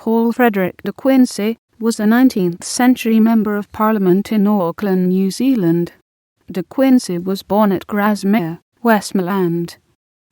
Hall. Frederick de Quincey was a 19th century Member of Parliament in Auckland, New Zealand. De Quincey was born at Grasmere, Westmoreland.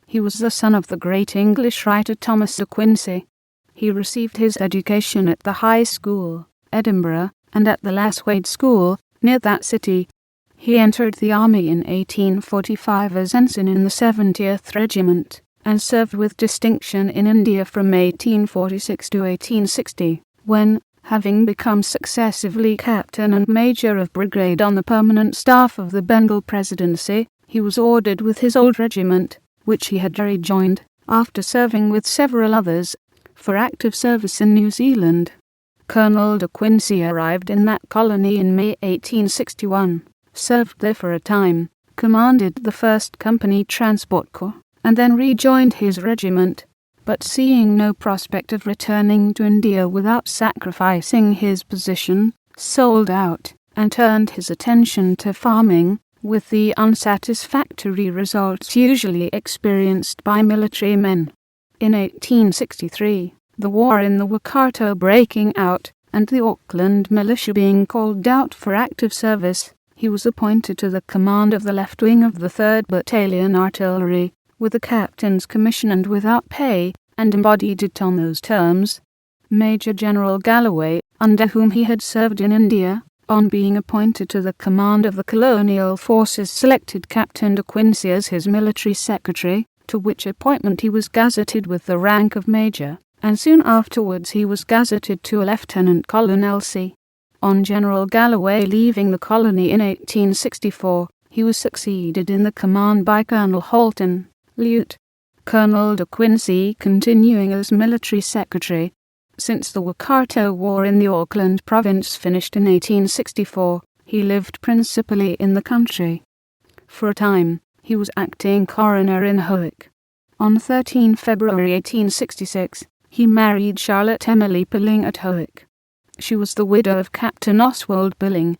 He was the son of the great English writer Thomas De Quincey. He received his education at the High School, Edinburgh, and at the Lasswade School, near that city. He entered the army in 1845 as ensign in the 70th Regiment, and served with distinction in India from 1846 to 1860, when, having become successively captain and major of brigade on the permanent staff of the Bengal Presidency, he was ordered with his old regiment, which he had rejoined, after serving with several others, for active service in New Zealand. Colonel De Quincey arrived in that colony in May 1861, served there for a time, commanded the 1st Company Transport Corps, and then rejoined his regiment, but seeing no prospect of returning to India without sacrificing his position, sold out, and turned his attention to farming, with the unsatisfactory results usually experienced by military men. In 1863, the war in the Waikato breaking out, and the Auckland Militia being called out for active service, he was appointed to the command of the left wing of the 3rd Battalion Artillery, with a captain's commission and without pay, and embodied it on those terms. Major General Galloway, under whom he had served in India, on being appointed to the command of the colonial forces, selected Captain de Quincey as his military secretary, to which appointment he was gazetted with the rank of major, and soon afterwards he was gazetted to a lieutenant-colonelcy. On General Galloway leaving the colony in 1864, he was succeeded in the command by Colonel Haultain, Lieut. Col. De Quincey continuing as military secretary. Since the Waikato War in the Auckland province finished in 1864, he lived principally in the country. For a time, he was acting coroner in Howick. On 13 February 1866, he married Charlotte Emily Pilling at Howick. She was the widow of Captain Oswald Pilling.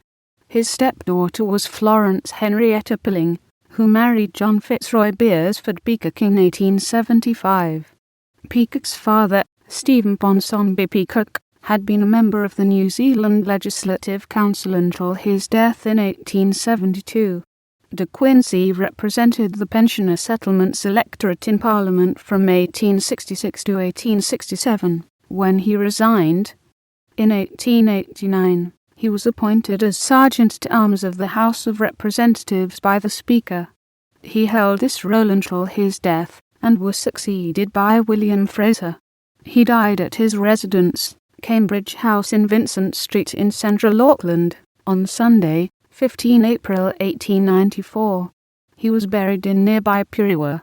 His stepdaughter was Florence Henrietta Pilling, who married John Fitzroy Beresford Peacock in 1875. Peacock's father, Stephen Ponsonby Peacock, had been a member of the New Zealand Legislative Council until his death in 1872. De Quincey represented the pensioner settlements electorate in Parliament from 1866 to 1867, when he resigned. In 1889, he was appointed as Sergeant-at-Arms of the House of Representatives by the Speaker. He held this role until his death, and was succeeded by William Fraser. He died at his residence, Cambridge House in Vincent Street in central Auckland, on Sunday, 15 April 1894. He was buried in nearby Puriwa.